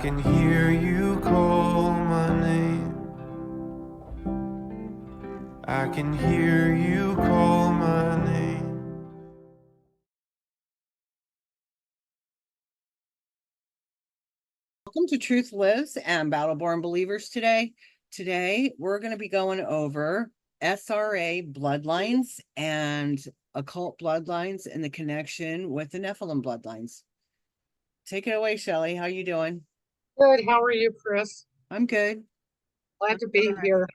can hear you call my name. I can hear you call my name. Welcome to Truth Lives and Battleborn Believers today. Today, we're going to be going over SRA bloodlines and occult bloodlines and the connection with the Nephilim bloodlines. Take it away, Shelley. How you doing? Good. How are you, Chris? I'm good. Glad to be here.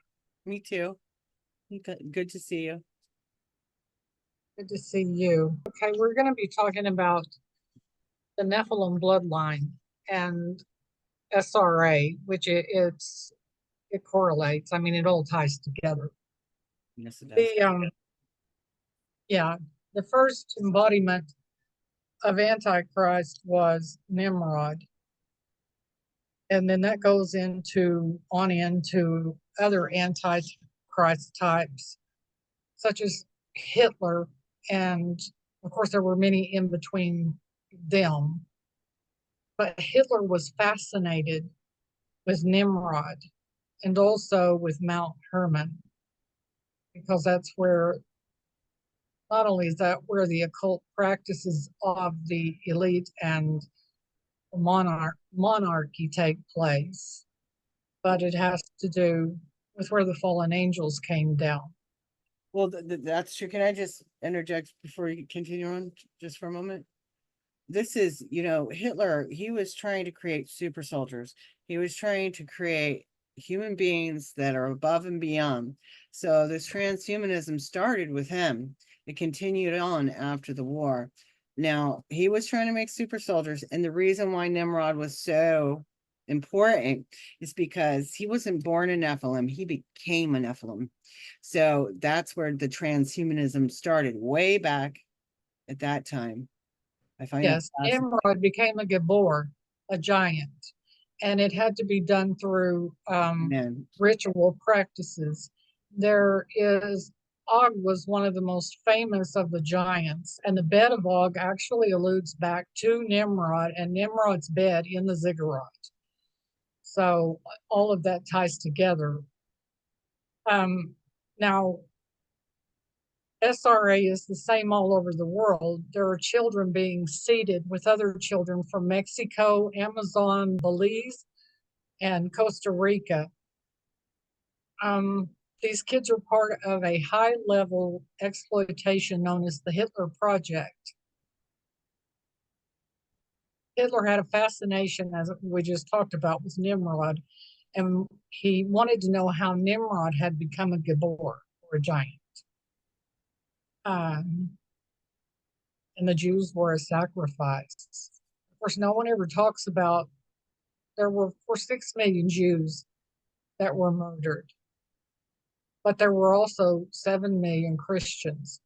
Me too. Good to see you. Good to see you. Okay, we're going to be talking about the Nephilim bloodline and SRA, which it correlates. I mean, it all ties together. Yes, it does. The first embodiment of Antichrist was Nimrod. And then that goes into other Antichrist types, such as Hitler. And of course, there were many in between them. But Hitler was fascinated with Nimrod and also with Mount Hermon, because that's where, not only is that where the occult practices of the elite and monarchy take place, but it has to do with where the fallen angels came down. Well, that's true. Can I just interject before you continue on just for a moment? This is, Hitler, he was trying to create super soldiers. He was trying to create human beings that are above and beyond. So this transhumanism started with him. It continued on after the war. Now, he was trying to make super soldiers, and the reason why Nimrod was so important is because he wasn't born a Nephilim, he became a Nephilim. So that's where the transhumanism started, way back at that time. I find Yes, Nimrod became a Gabor, a giant, and it had to be done through ritual practices. Og was one of the most famous of the giants, and the bed of Og actually alludes back to Nimrod and Nimrod's bed in the ziggurat. So all of that ties together. Now, SRA is the same all over the world. There are children being seeded with other children from Mexico, Amazon, Belize, and Costa Rica. These kids are part of a high-level exploitation known as the Hitler Project. Hitler had a fascination, as we just talked about, with Nimrod, and he wanted to know how Nimrod had become a Gabor, or a giant. And the Jews were a sacrifice. Of course, no one ever talks about, there were 6 million Jews that were murdered, but there were also 7 million Christians.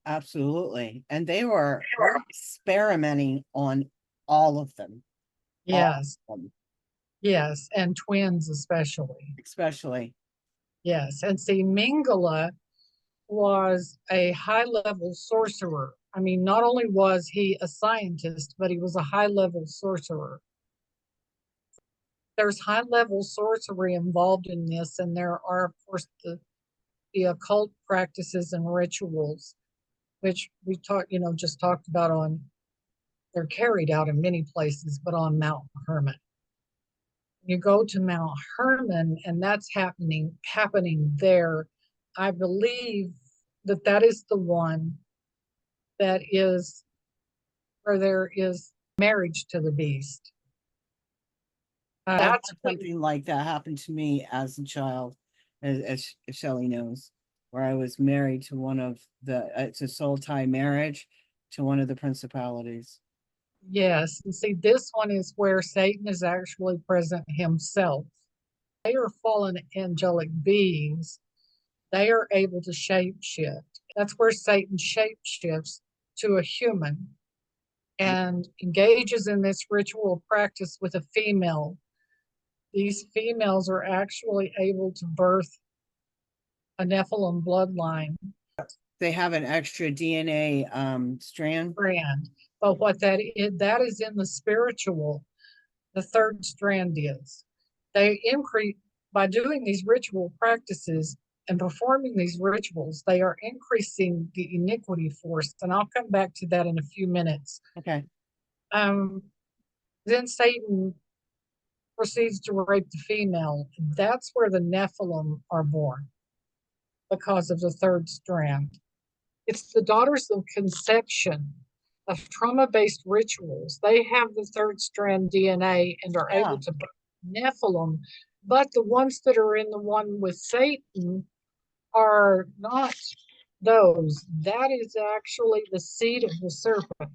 Absolutely. And they were experimenting on all of them. Yes. Yes, and twins especially. Yes, and see, Mengele was a high-level sorcerer. I mean, not only was he a scientist, but he was a high-level sorcerer. There's high-level sorcery involved in this, and there are, of course, the occult practices and rituals, which we just talked about they're carried out in many places, but on Mount Hermon. You go to Mount Hermon, and that's happening there. I believe that is the one that is where there is marriage to the beast. That's something like that happened to me as a child, as Shelley knows, where I was married to one of it's a soul tie marriage to one of the principalities. Yes, and see, this one is where Satan is actually present himself. They are fallen angelic beings. They are able to shapeshift. That's where Satan shapeshifts to a human and engages in this ritual practice with a female. These females are actually able to birth a Nephilim bloodline. They have an extra DNA strand. But what that is in the spiritual. the third strand is. They increase by doing these ritual practices and performing these rituals, they are increasing the iniquity force. And I'll come back to that in a few minutes. Okay. Then Satan proceeds to rape the female. That's where the Nephilim are born because of the third strand. It's the daughters of conception of trauma-based rituals. They have the third strand DNA and are able to Nephilim, but the ones that are in the one with Satan are not those. That is actually the seed of the serpent.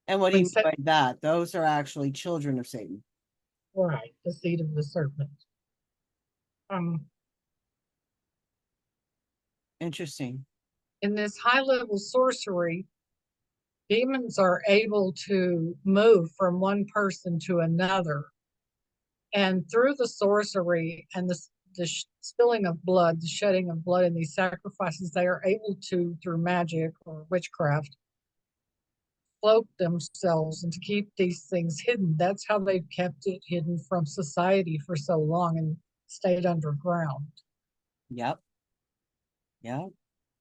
And what do you mean by that? Those are actually children of Satan. Right, the seed of the serpent. Interesting. In this high-level sorcery, demons are able to move from one person to another. And through the sorcery and the spilling of blood, the shedding of blood in these sacrifices, they are able to, through magic or witchcraft, cloak themselves and to keep these things hidden. That's how they've kept it hidden from society for so long and stayed underground. Yep. Yep.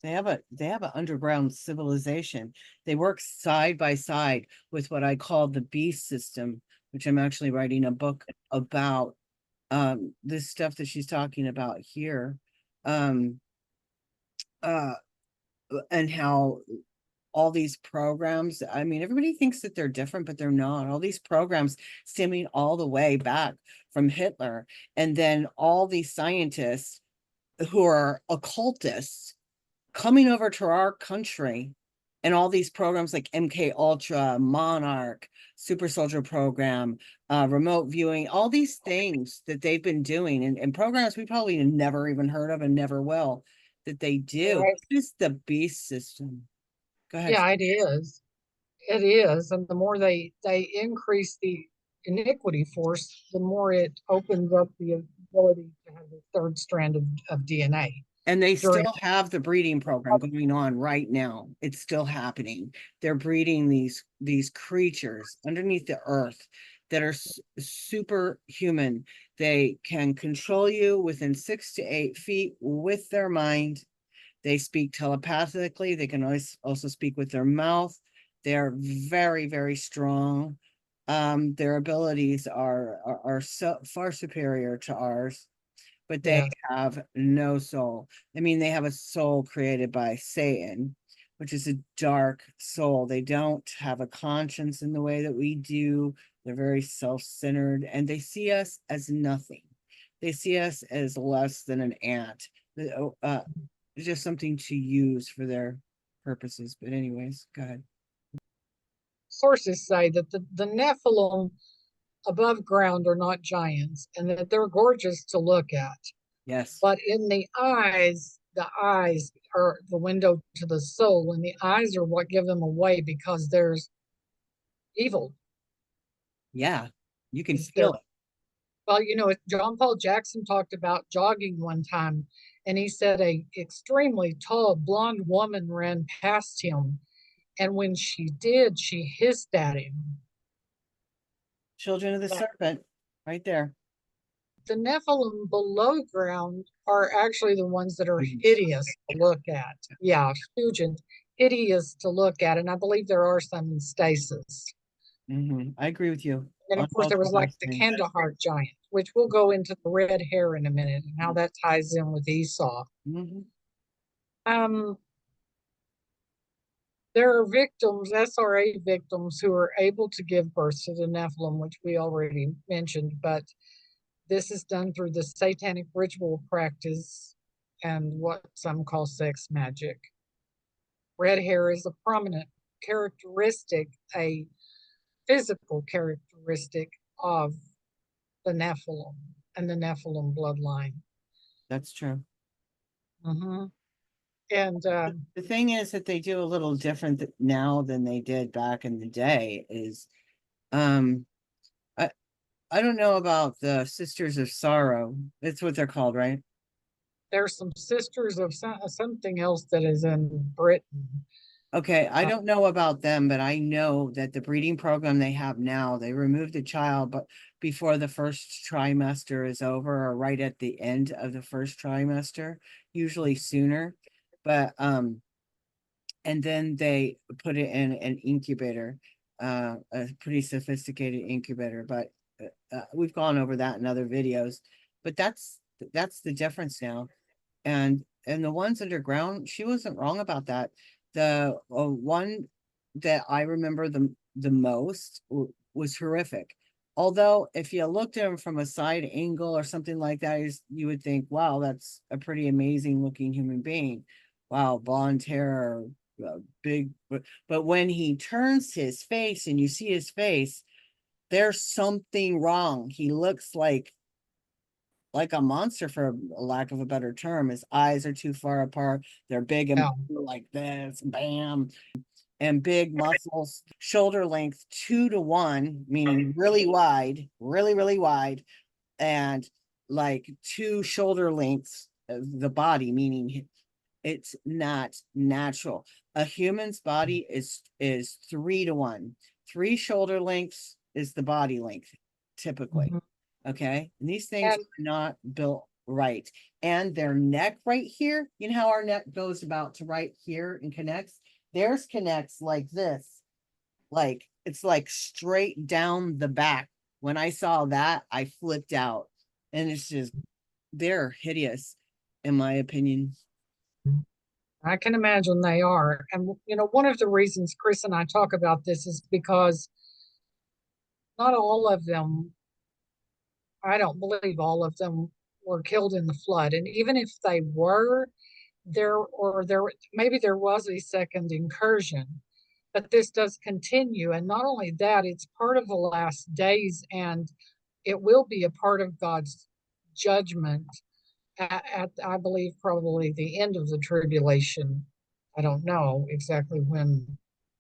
They have an underground civilization. They work side by side with what I call the beast system, which I'm actually writing a book about. This stuff that she's talking about here. And how all these programs, I mean, everybody thinks that they're different, but they're not. All these programs stemming all the way back from Hitler, and then all these scientists who are occultists coming over to our country, and all these programs like MK Ultra, Monarch, Super Soldier Program, remote viewing, all these things that they've been doing, and programs we probably never even heard of and never will, that they do. Right. It's the beast system. Go ahead. Yeah, it is. It is. And the more they increase the iniquity force, the more it opens up the ability to have the third strand of DNA. And they still have the breeding program going on right now. It's still happening. They're breeding these creatures underneath the earth that are superhuman. They can control you within 6 to 8 feet with their mind. They speak telepathically. They can also speak with their mouth. They're very, very strong. Their abilities are so far superior to ours, but they have no soul. I mean, they have a soul created by Satan, which is a dark soul. They don't have a conscience in the way that we do. They're very self-centered, and they see us as nothing. They see us as less than an ant. Just something to use for their purposes. But anyways, go ahead. Sources say that the Nephilim above ground are not giants and that they're gorgeous to look at. Yes. But in the eyes are the window to the soul, and the eyes are what give them away because there's evil. Yeah, you can feel it. Well, you know, John Paul Jackson talked about jogging one time, and he said a extremely tall blonde woman ran past him, and when she did, she hissed at him. Children of the serpent, right there. The Nephilim below ground are actually the ones that are hideous to look at. Yeah, huge and hideous to look at, and I believe there are some in stasis. I agree with you. And of course, there was like the Kandahar giant, which we'll go into the red hair in a minute and how that ties in with Esau. There are victims, SRA victims, who are able to give birth to the Nephilim, which we already mentioned, but this is done through the satanic ritual practice and what some call sex magic. Red hair is a prominent characteristic, a physical characteristic of the Nephilim and the Nephilim bloodline. That's true. And the thing is that they do a little different now than they did back in the day is, I don't know about the Sisters of Sorrow. That's what they're called, right? There's some Sisters of something else that is in Britain. Okay, I don't know about them, but I know that the breeding program they have now, they remove the child, but before the first trimester is over, or right at the end of the first trimester, usually sooner. But and then they put it in an incubator, a pretty sophisticated incubator. But we've gone over that in other videos. But that's the difference now. And the ones underground, she wasn't wrong about that. The one that I remember the most was horrific. Although, if you looked at him from a side angle or something like that, you would think, wow, that's a pretty amazing looking human being. Wow, blonde hair, big. But when he turns his face and you see his face, there's something wrong. He looks like a monster, for lack of a better term. His eyes are too far apart. They're big and Yeah. like this, bam, and big muscles, shoulder length 2 to 1, meaning really wide, really wide, and like 2 shoulder lengths of the body, meaning it's not natural. A human's body is 3 to 1. 3 shoulder lengths is the body length, typically. Mhm. Okay. And these things And are not built right. And their neck right here, you know how our neck goes about to right here and connects? Theirs connects like this. Like it's like straight down the back. When I saw that, I flipped out. And it's just, they're hideous, in my opinion. I can imagine they are. And, one of the reasons Chris and I talk about this is because not all of them, I don't believe all of them were killed in the flood. And even if they were, maybe there was a second incursion, but this does continue. And not only that, it's part of the last days, and it will be a part of God's judgment at I believe, probably the end of the tribulation. I don't know exactly when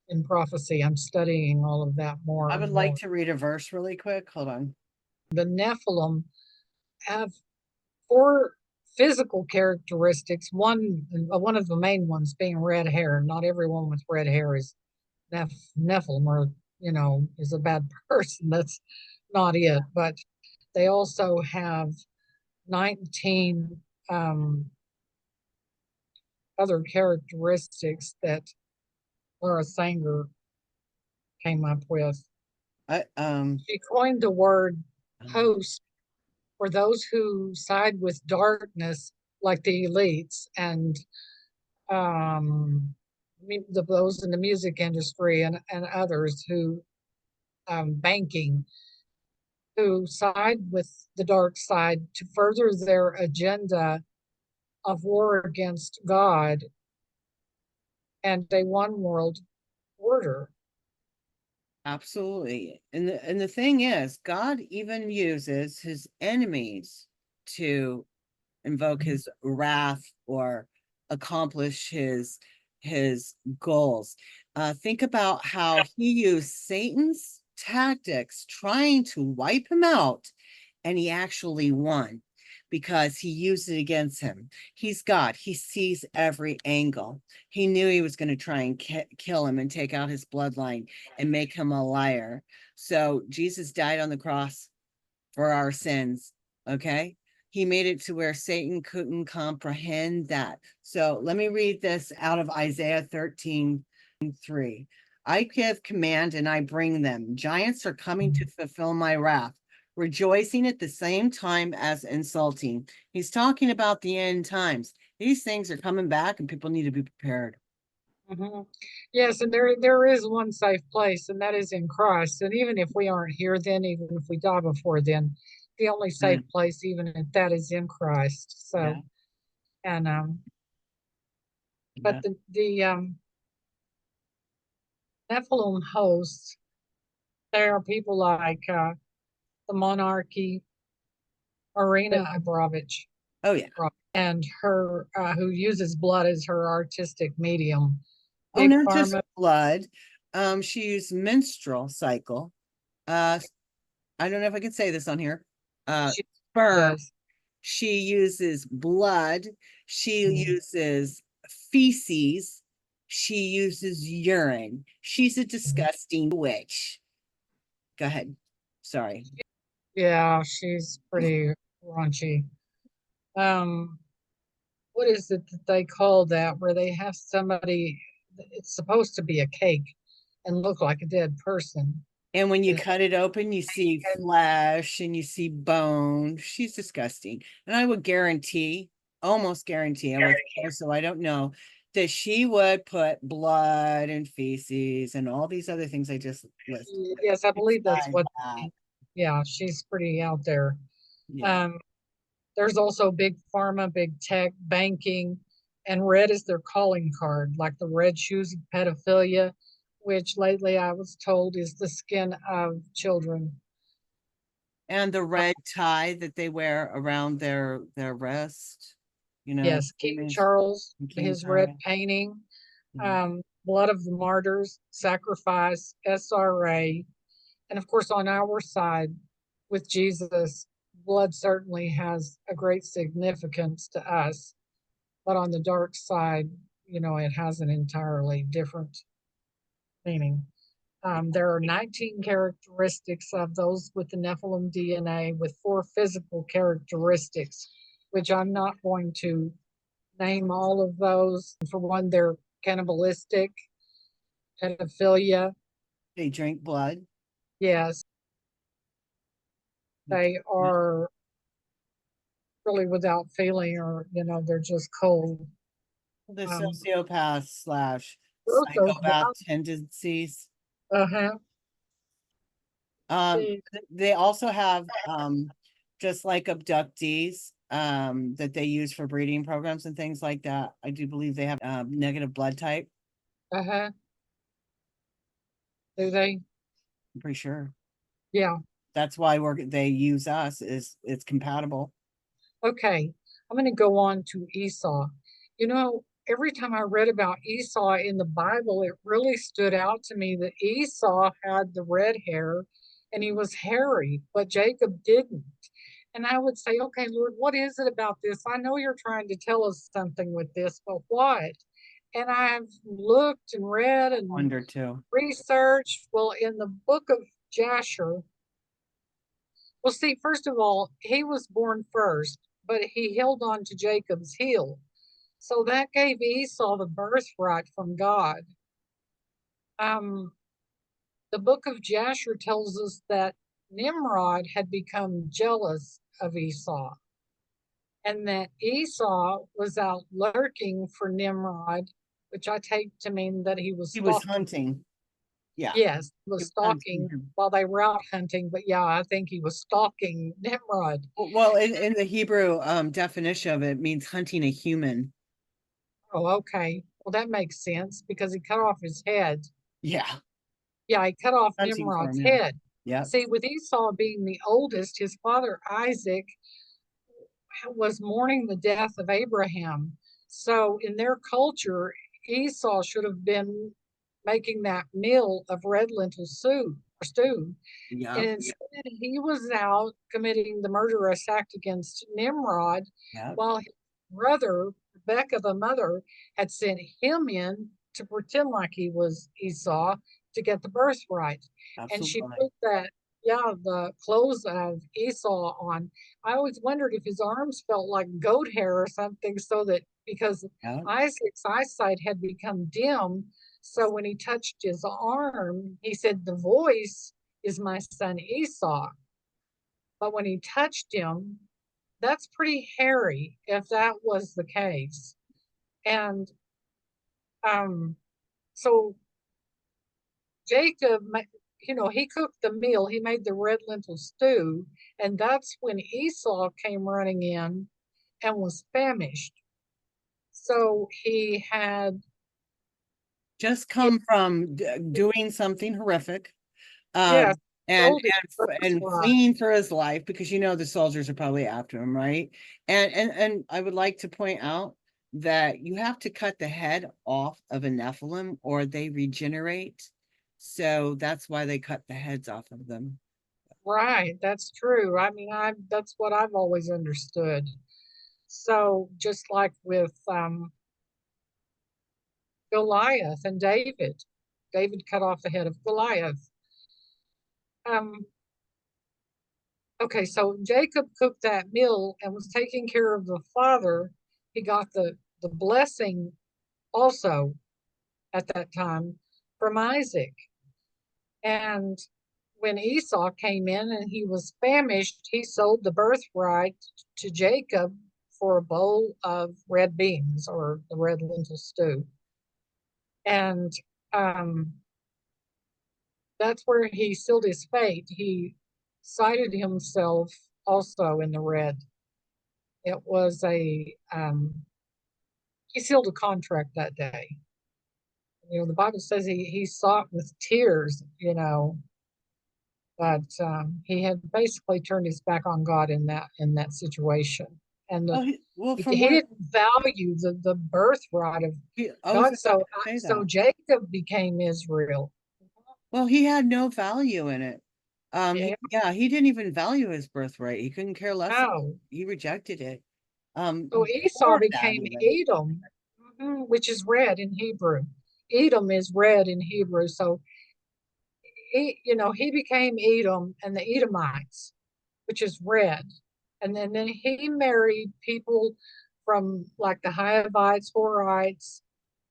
in prophecy. I'm studying all of that more I and would like more. to read a verse really quick. Hold on. The Nephilim have 4 physical characteristics. One of the main ones being red hair. Not everyone with red hair is Nephilim, or is a bad person. That's not it. But they also have 19 other characteristics that Laura Sanger came up with. I She coined the word host for those who side with darkness, like the elites and those in the music industry and others who banking, who side with the dark side to further their agenda of war against God and a one world order. Absolutely. And the thing is, God even uses his enemies to invoke his wrath or accomplish his goals. Think about how he used Satan's tactics trying to wipe him out, and he actually won because he used it against him. He's God. He sees every angle. He knew he was going to try and kill him and take out his bloodline and make him a liar. So Jesus died on the cross for our sins. Okay. He made it to where Satan couldn't comprehend that. So let me read this out of Isaiah 13:3. I give command and I bring them. Giants are coming to fulfill my wrath, rejoicing at the same time as insulting. He's talking about the end times. These things are coming back and people need to be prepared. Mm-hmm. Yes, and there is one safe place, and that is in Christ. And even if we aren't here then, even if we die before then, the only safe place, even if that, is in Christ. So, Yeah. and but Yeah. the Nephilim hosts, there are people like the monarchy, Arena Abrovich, Oh yeah. and her who uses blood as her artistic medium. Oh, Big not just Pharma. blood. She used menstrual cycle. I don't know if I can say this on here. She Sperm. does. She uses blood. She Mhm. uses feces. She uses urine. She's a disgusting witch. Go ahead. Sorry. Yeah, she's pretty raunchy. What is it that they call that where they have somebody, it's supposed to be a cake and look like a dead person. And when you And- cut it open, you see flesh and you see bone. She's disgusting. And I would guarantee, almost guarantee, I was there, so I don't know, that she would put blood and feces and all these other things I just listed. Yes, I believe that's Besides what, that, yeah, she's pretty out there. yeah. There's also big pharma, big tech, banking, and red is their calling card, like the red shoes of pedophilia, which lately I was told is the skin of children. And the red tie that they wear around their wrist, you know. Yes, King image- Charles, King his red Charles. painting, Yeah. Blood of the Martyrs, Sacrifice, SRA, and of course on our side with Jesus, blood certainly has a great significance to us, but on the dark side, it has an entirely different meaning. There are 19 characteristics of those with the Nephilim DNA with 4 physical characteristics, which I'm not going to name all of those. For one, they're cannibalistic, pedophilia. They drink blood. Yes, they are really without feeling, or they're just cold. The Um, sociopath slash also, psychopath tendencies. uh-huh. Um, they also have just like abductees that they use for breeding programs and things like that. I do believe they have negative blood type. Uh-huh. Do they? I'm pretty sure. Yeah. That's why they use us, is it's compatible. Okay. I'm going to go on to Esau. Every time I read about Esau in the Bible, it really stood out to me that Esau had the red hair and he was hairy, but Jacob didn't. And I would say, okay, Lord, what is it about this? I know you're trying to tell us something with this, but what? And I've looked and read and Wonder too. researched. Well, in the book of Jasher, well, see, first of all, he was born first, but he held on to Jacob's heel. So that gave Esau the birthright from God. The book of Jasher tells us that Nimrod had become jealous of Esau, and that Esau was out lurking for Nimrod, which I take to mean that he was He was stalking. hunting. Yeah. Yes, he He was was stalking hunting him. while they were out hunting, but yeah, I think he was stalking Nimrod. Well, in the Hebrew definition of it means hunting a human. Oh, okay. Well, that makes sense because he cut off his head. Yeah. Yeah, he cut off Hunting for Nimrod's him, yeah. head. Yeah. See, with Esau being the oldest, his father Isaac was mourning the death of Abraham. So, in their culture, Esau should have been making that meal of red lentil soup or stew. Yeah. And instead, he was out committing the murderous act against Nimrod, Yeah. while his brother, Rebecca, the mother, had sent him in to pretend like he was Esau to get the birthright. And she Absolutely. put the clothes of Esau on. I always wondered if his arms felt like goat hair or something, so that because Yeah. Isaac's eyesight had become dim, so when he touched his arm, he said, "The voice is my son Esau." But when he touched him, that's pretty hairy if that was the case. And so Jacob, he cooked the meal, he made the red lentil stew, and that's when Esau came running in and was famished. So he had Just come from doing something horrific. Yes, And told his and birthright. fleeing for his life, because the soldiers are probably after him, right? And I would like to point out that you have to cut the head off of a Nephilim or they regenerate. So that's why they cut the heads off of them. Right, that's true. I mean, that's what I've always understood. So just like with Goliath and David. David cut off the head of Goliath. Okay, so Jacob cooked that meal and was taking care of the father. He got the blessing also at that time from Isaac. And when Esau came in and he was famished, he sold the birthright to Jacob for a bowl of red beans or the red lentil stew. And that's where he sealed his fate. He cited himself also in the red. It was he sealed a contract that day. You know, the Bible says he sought with tears, you know, but he had basically turned his back on God in that situation. And Well, he from what didn't value the birthright of I was God. So about to say so that. Jacob became Israel. Well, he had no value in it. Yeah. He didn't even value his birthright. He couldn't care less. No. He rejected it. So Esau Before that became even. Edom, which is red in Hebrew. Edom is red in Hebrew. So he became Edom and the Edomites, which is red. And then he married people from like the Hivites, Horites,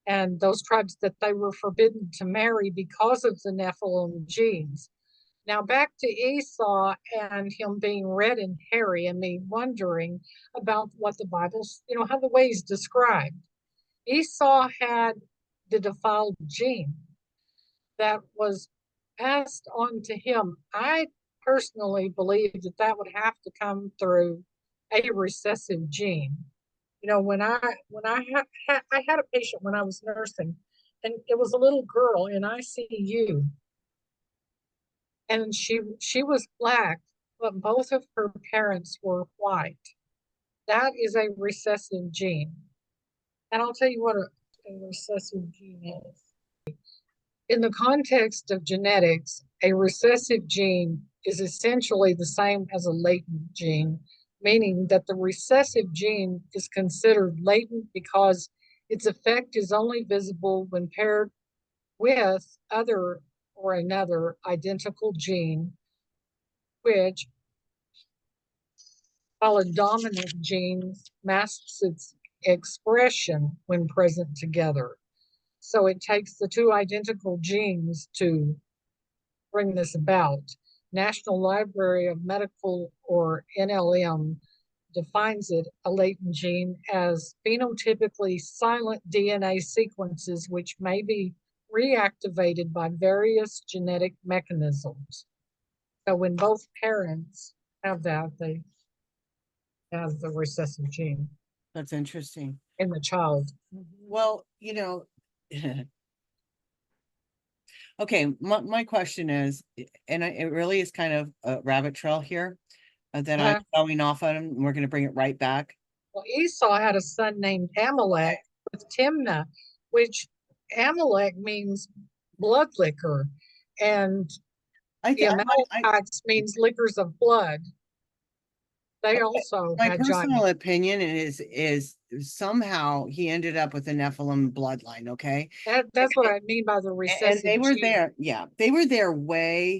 and those tribes that they were forbidden to marry because of the Nephilim genes. Now back to Esau and him being red and hairy, and me wondering about what the Bible's, how the way he's described. Esau had the defiled gene that was passed on to him. I personally believe that would have to come through a recessive gene. When I had a patient when I was nursing, and it was a little girl in ICU, and she was black, but both of her parents were white. That is a recessive gene, and I'll tell you what a recessive gene is. In the context of genetics, a recessive gene is essentially the same as a latent gene, meaning that the recessive gene is considered latent because its effect is only visible when paired with other or another identical gene, which, while a dominant gene, masks its expression when present together. So it takes the two identical genes to bring this about. National Library of Medical, or NLM, defines it, a latent gene, as phenotypically silent DNA sequences which may be reactivated by various genetic mechanisms. So when both parents have that, they have the recessive gene That's interesting. in the child. Well, okay, my question is, and it really is kind of a rabbit trail here that I'm going off on, and we're going to bring it right back. Well, Esau had a son named Amalek with Timnah, which Amalek means blood liquor, and the Amalekites means liquors of blood. They also my had personal opinion is somehow he ended up with the Nephilim bloodline. Okay, that's what I mean by the recessive. And they were gene. there. Yeah, they were there way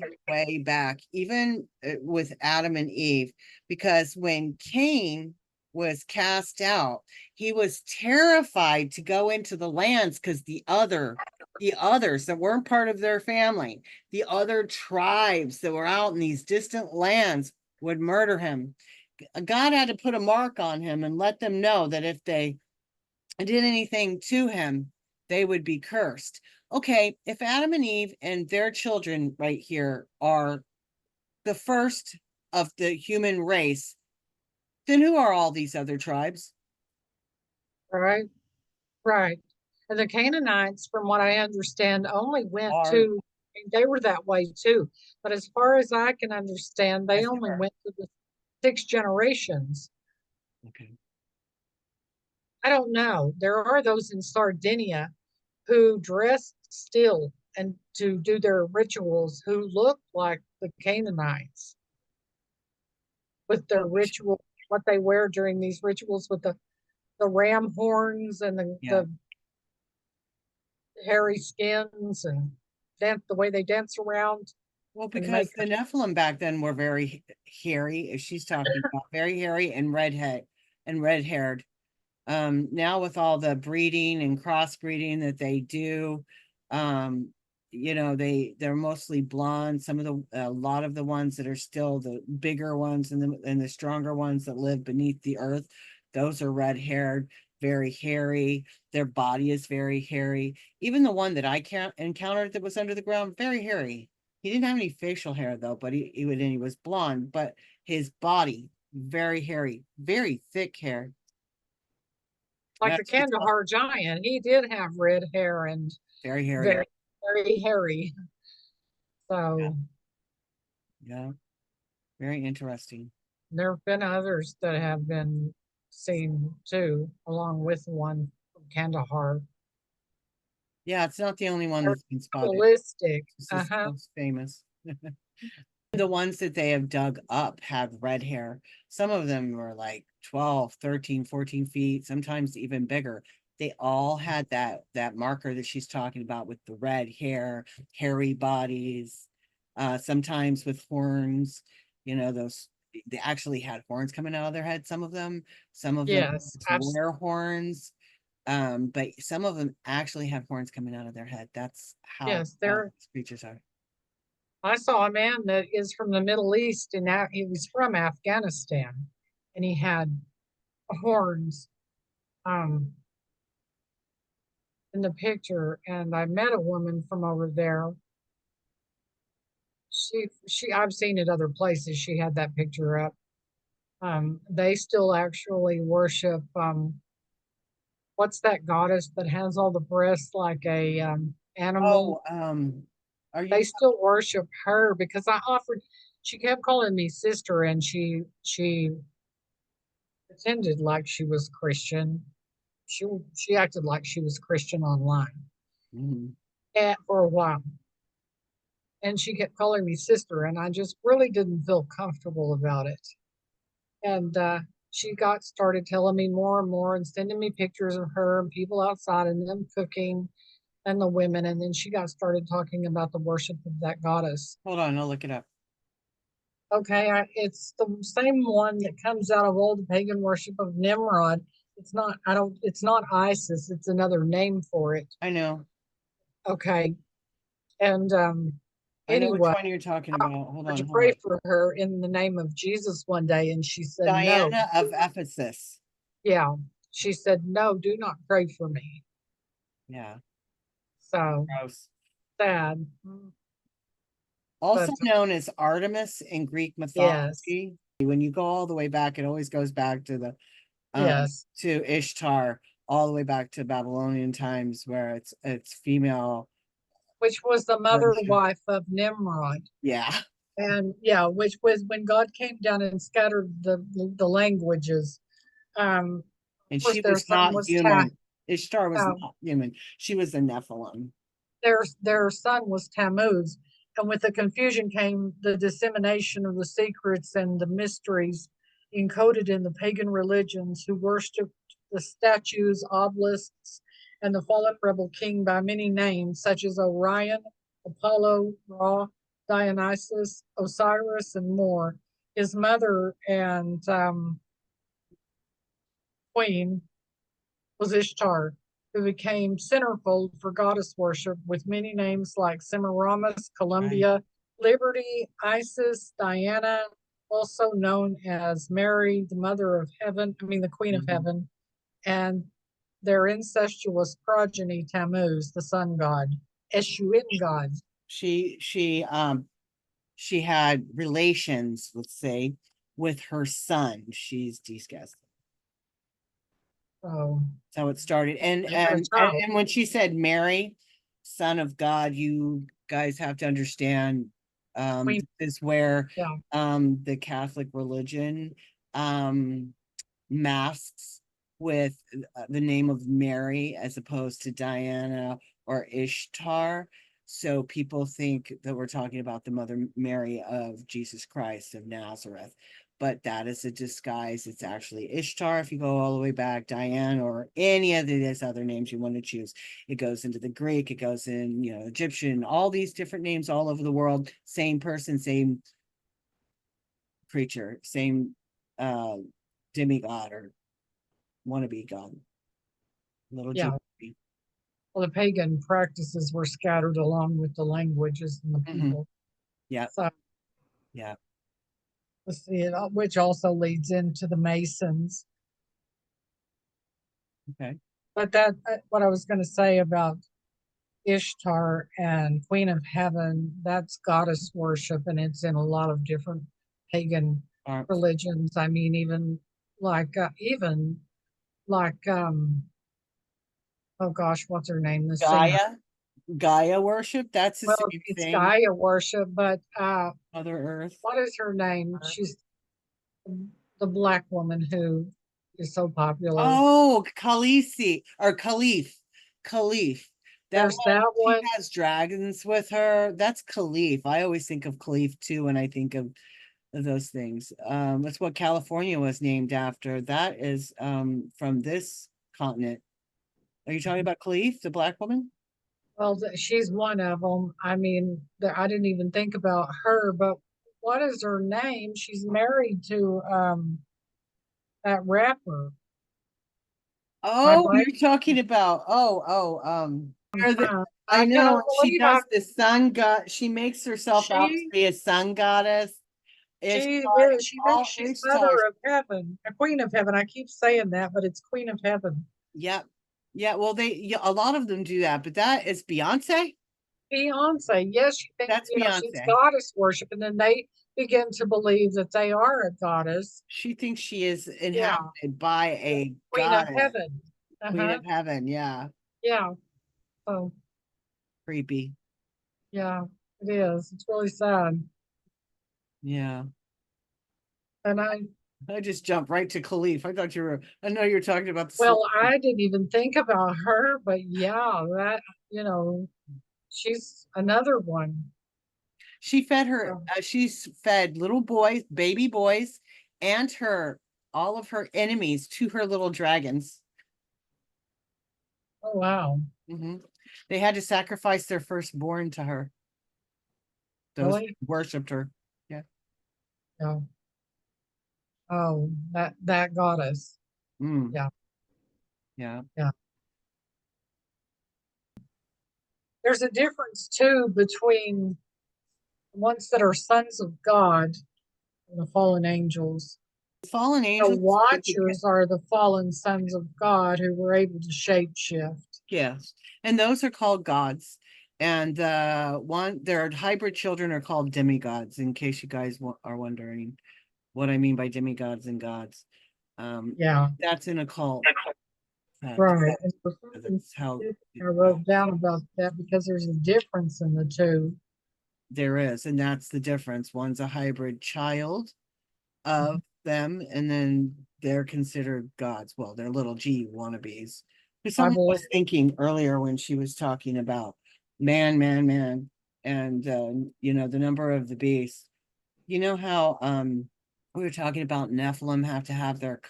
back, even with Adam and Eve, because when Cain was cast out, he was terrified to go into the lands because the others that weren't part of their family, the other tribes that were out in these distant lands, would murder him. God had to put a mark on him and let them know that if they did anything to him, they would be cursed. Okay, if Adam and Eve and their children right here are the first of the human race, then who are all these other tribes? Right. And the Canaanites, from what I understand, only went they were that way too. But as far as I can understand, they only went to the 6 generations. Okay. I don't know. There are those in Sardinia who dress still and to do their rituals who look like the Canaanites with their ritual, what they wear during these rituals with the ram horns and the hairy skins and the way they dance around. Well, And because make- the Nephilim back then were very hairy, as she's talking about, very hairy and red-haired. Now with all the breeding and crossbreeding that they do, they're mostly blonde. A lot of the ones that are still the bigger ones and the stronger ones that live beneath the earth, those are red-haired, very hairy. Their body is very hairy. Even the one that I encountered that was under the ground, very hairy. He didn't have any facial hair though, but he was blonde, but his body very hairy, very thick hair. like the Kandahar giant, he did have red hair and very hairy. very, very hairy. So yeah, very interesting. there have been others that have been seen too, along with one from Kandahar. Yeah, it's not the only one that's been spotted. Ballistic. It's just most famous. The ones that they have dug up have red hair. Some of them were like 12, 13, 14 feet, sometimes even bigger. They all had that marker that she's talking about with the red hair, hairy bodies, sometimes with horns. They actually had horns coming out of their head, some of them. Some of them wear horns. But some of them actually have horns coming out of their head. That's how these creatures are. I saw a man that is from the Middle East, and he was from Afghanistan, and he had horns in the picture. And I met a woman from over there. I've seen it other places. She had that picture up. They still actually worship what's that goddess that has all the breasts like a animal? They still worship her because she kept calling me sister, and she pretended like she was Christian. She acted like she was Christian online for a while. And she kept calling me sister, and I just really didn't feel comfortable about it. And she started telling me more and more and sending me pictures of her and people outside and them cooking and the women. And then she started talking about the worship of that goddess. Hold on, I'll look it up. Okay, it's the same one that comes out of all the pagan worship of Nimrod. It's not Isis, it's another name for it. I know. Okay. And I know which one you're talking about. Hold on. To pray for her in the name of Jesus one day, and she said, Diana of Ephesus. Yeah. She said, no, do not pray for me. Yeah. So gross. Sad. Also known as Artemis in Greek mythology. Yes. When you go all the way back, it always goes back to the to Ishtar, all the way back to Babylonian times, where it's female, which was the mother wife of Nimrod. Yeah. And which was when God came down and scattered the languages. And she was not human. Ishtar was not human. She was a Nephilim. Their son was Tammuz. And with the confusion came the dissemination of the secrets and the mysteries encoded in the pagan religions, who worshipped the statues, obelisks, and the fallen rebel king by many names, such as Orion, Apollo, Ra, Dionysus, Osiris, and more. His mother and queen was Ishtar, who became centerfold for goddess worship with many names like Semiramis, Columbia, Liberty, Isis, Diana, also known as Mary, the mother of heaven, the queen of heaven, and their incestuous progeny, Tammuz, the sun god, Eshuin god. She had relations, let's say, with her son. She's disgusting. Oh, that's how it started. And when she said Mary, son of God, you guys have to understand, this is where the Catholic religion masks with the name of Mary as opposed to Diana or Ishtar. So people think that we're talking about the Mother Mary of Jesus Christ of Nazareth, but that is a disguise. It's actually Ishtar. If you go all the way back, Diane, or any of these other names you want to choose, it goes into the Greek, it goes in, Egyptian, all these different names all over the world. Same person, same creature, same demigod or wannabe god. Little Yeah. G. Well, the pagan practices were scattered along with the languages and the people. Yeah. So Yeah. let's see it, which also leads into the Masons. Okay. But what I was going to say about Ishtar and Queen of Heaven, that's goddess worship, and it's in a lot of different pagan religions. I mean, even like oh gosh, what's her name? The singer. Gaia worship. That's the Well, same it's thing. Gaia worship, but Mother Earth. what is her name? She's the black woman who is so popular. Oh, Khaleesi or Khalif. Khalif. There's that one. She has dragons with her. That's Khalif. I always think of Khalif too when I think of those things. That's what California was named after. That is from this continent. Are you talking about Khalif, the black woman? Well, she's one of them. I mean, I didn't even think about her, but what is her name? She's married to that rapper. Oh, you're talking about I know she does the sun god. She makes herself out to be a sun goddess. She thinks she's Mother of Heaven, a Queen of Heaven. I keep saying that, but it's Queen of Heaven. Yep. Yeah, well, a lot of them do that, but that is Beyonce. Beyonce, yes, she thinks that's Beyonce. She's goddess worship, and then they begin to believe that they are a goddess. She thinks she is inhabited by a Queen goddess. of Heaven. Queen of Heaven, yeah. Yeah. So creepy. Yeah, it is. It's really sad. Yeah. And I just jumped right to Khalif. I know you were talking about the well, I didn't even think about her, but yeah, that, she's another one. She fed her, she's fed little boys, baby boys, and all of her enemies to her little dragons. Oh, wow. They had to sacrifice their firstborn to her. Those who worshipped her. Yeah. Yeah. Oh, that goddess. Yeah. Yeah. Yeah. There's a difference too between the ones that are sons of God and the fallen angels. Fallen angels. The watchers are the fallen sons of God who were able to shapeshift. Yes. And those are called gods. And their hybrid children are called demigods, in case you guys are wondering what I mean by demigods and gods. Yeah. That's in a cult. Right. That's how I wrote down about that because there's a difference in the two. There is, and that's the difference. One's a hybrid child of them, and then they're considered gods. Well, they're little g wannabes. Someone was thinking earlier when she was talking about man, and the number of the beast. You know how we were talking about Nephilim have to have their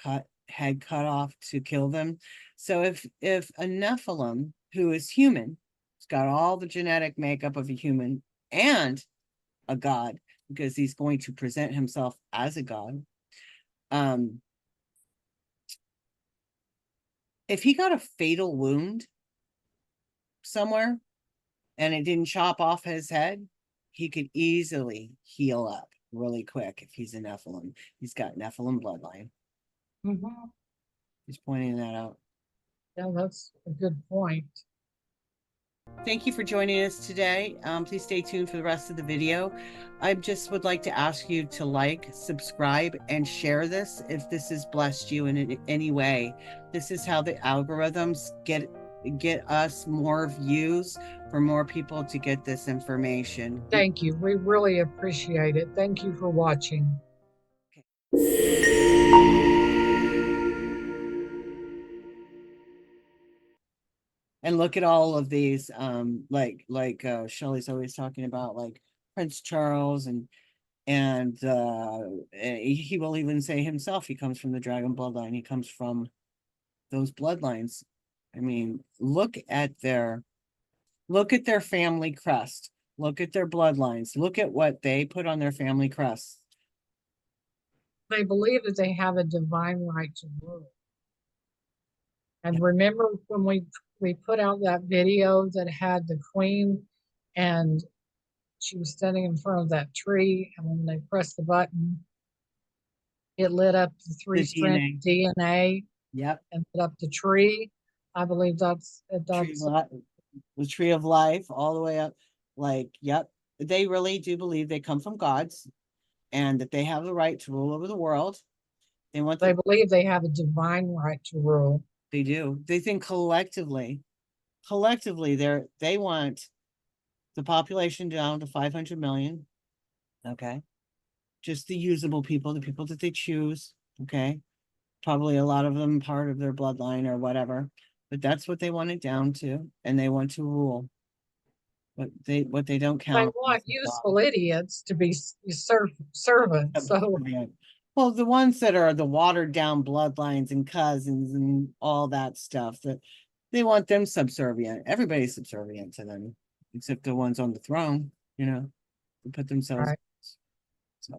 head cut off to kill them. So if a Nephilim who is human, it's got all the genetic makeup of a human and a god, because he's going to present himself as a god. If he got a fatal wound somewhere and it didn't chop off his head, he could easily heal up really quick if he's a Nephilim. He's got Nephilim bloodline. He's pointing that out. Yeah, that's a good point. Thank you for joining us today. Please stay tuned for the rest of the video. I just would like to ask you to like, subscribe, and share this if this has blessed you in any way. This is how the algorithms get us more views for more people to get this information. Thank you. We really appreciate it. Thank you for watching. And look at all of these, like Shelley's always talking about, like Prince Charles and And he will even say himself, he comes from the dragon bloodline. He comes from those bloodlines. I mean, look at their family crest. Look at their bloodlines. Look at what they put on their family crest. They believe that they have a divine right to rule. And remember when we put out that video that had the queen and she was standing in front of that tree, and when they pressed the button, it lit up the three-strand DNA Yep. and lit up the tree. I believe that's the tree of life all the way up. Like, yep, they really do believe they come from gods and that they have the right to rule over the world. They believe they have a divine right to rule. They do. They think collectively they want the population down to 500 million. Okay. Just the usable people, the people that they choose. Okay. Probably a lot of them part of their bloodline or whatever, but that's what they want it down to, and they want to rule. But what they don't count. They want useful idiots to be servants. So, well, the ones that are the watered down bloodlines and cousins and all that stuff, that they want them subservient. Everybody's subservient to them, except the ones on the throne, to put themselves. Right.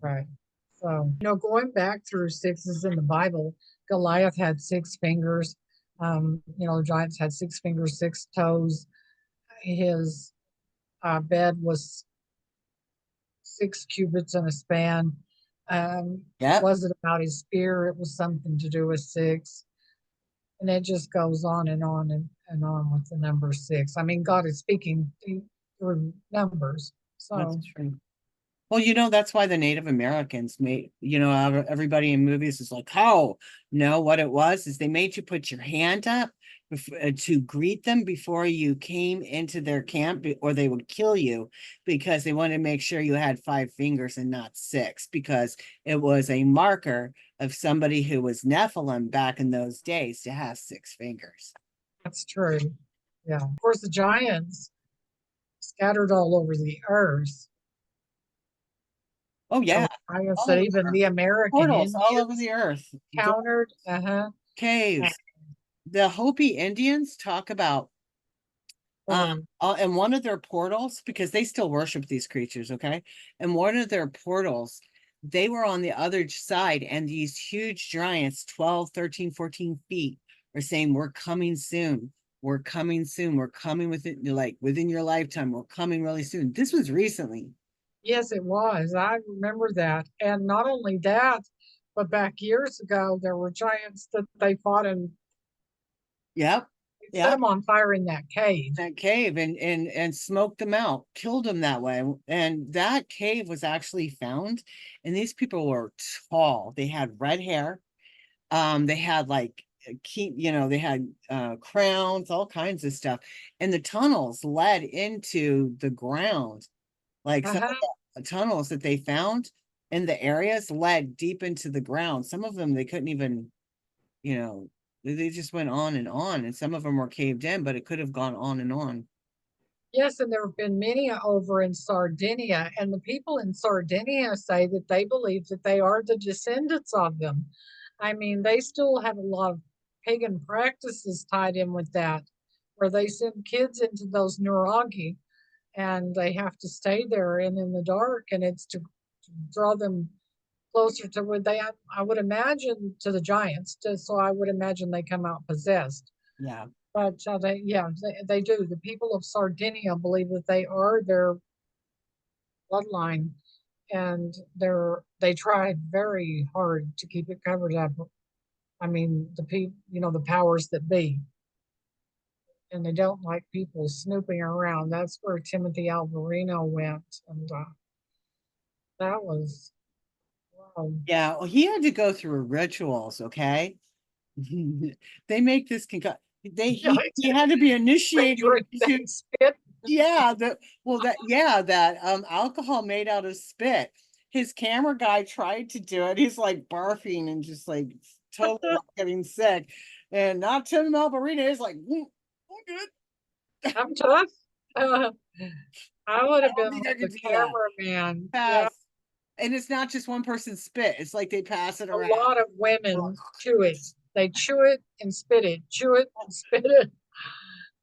Right. So, going back through sixes in the Bible, Goliath had 6 fingers. The giants had 6 fingers, 6 toes. His bed was 6 cubits in a span. Was it about his spear? It was something to do with 6. And it just goes on and on and on with the number 6. I mean, God is speaking through numbers. So that's true. Well, that's why the Native Americans made, everybody in movies is like, oh, no, what it was is they made you put your hand up to greet them before you came into their camp, or they would kill you, because they wanted to make sure you had 5 fingers and not 6, because it was a marker of somebody who was Nephilim back in those days to have 6 fingers. That's true. Yeah. Of course, the giants scattered all over the earth. Oh yeah, I said even the American portals all over the earth countered caves. The Hopi Indians talk about and one of their portals, because they still worship these creatures, okay? And one of their portals, they were on the other side, and these huge giants, 12, 13, 14 feet, are saying, we're coming soon. We're coming soon. We're coming within your lifetime. We're coming really soon. This was recently. Yes, it was. I remember that. And not only that, but back years ago, there were giants that they fought and set them on fire in that cave. And smoked them out, killed them that way. And that cave was actually found. And these people were tall. They had red hair. They had they had crowns, all kinds of stuff. And the tunnels led into the ground. Some of the tunnels that they found in the areas led deep into the ground. Some of them, they couldn't even, they just went on. And some of them were caved in, but it could have gone on and on. Yes, and there have been many over in Sardinia. And the people in Sardinia say that they believe that they are the descendants of them. I mean, they still have a lot of pagan practices tied in with that, where they send kids into those nuragi, and they have to stay there and in the dark, and it's to draw them closer to where I would imagine, to the giants. So I would imagine they come out possessed. Yeah. But they do. The people of Sardinia believe that they are their bloodline, and they tried very hard to keep it covered up. I mean, the powers that be. And they don't like people snooping around. That's where Timothy Alvarino went, and that was yeah. Well, he had to go through rituals. Okay, they make this he had to be initiated to spit. that alcohol made out of spit. His camera guy tried to do it. He's like barfing and just like totally getting sick. And not Tim Alvarino is like, I'm good. I'm tough. I would have been the cameraman. Yes. And it's not just one person's spit. It's like they pass it A around. lot of women chew it. They chew it and spit it, chew it and spit it.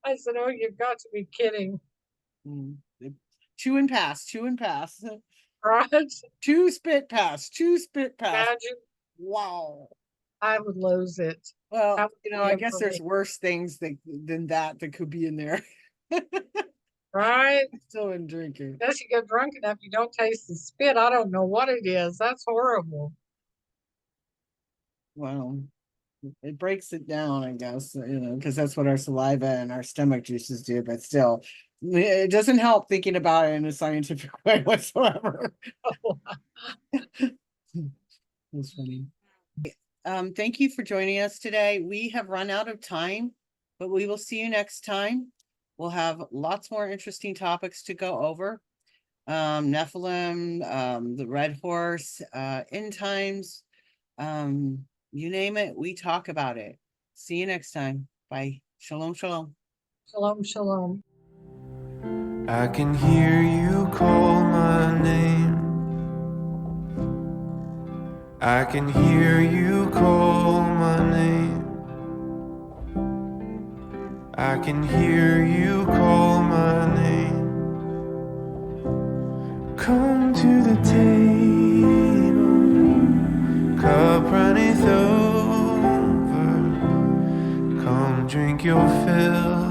I said, oh, you've got to be kidding. Chew and pass, chew and pass. Right? Chew, spit, pass, chew, spit, pass. Imagine Wow. I would lose it. Well, That would you be know, I it guess for there's me. worse things than that could be in there. Right? Still in drinking. Unless you get drunk enough, you don't taste the spit. I don't know what it is. That's horrible. Well, it breaks it down, I guess, you know, because that's what our saliva and our stomach juices do, but still, it doesn't help thinking about it in a scientific way whatsoever. That's funny. Thank you for joining us today. We have run out of time, but we will see you next time. We'll have lots more interesting topics to go over. Nephilim, the red horse, end times, you name it, we talk about it. See you next time. Bye. Shalom, shalom. Shalom, shalom. I can hear you call my name. I can hear you call my name. I can hear you call my name. Come to the table, cup runneth over. Come drink your fill.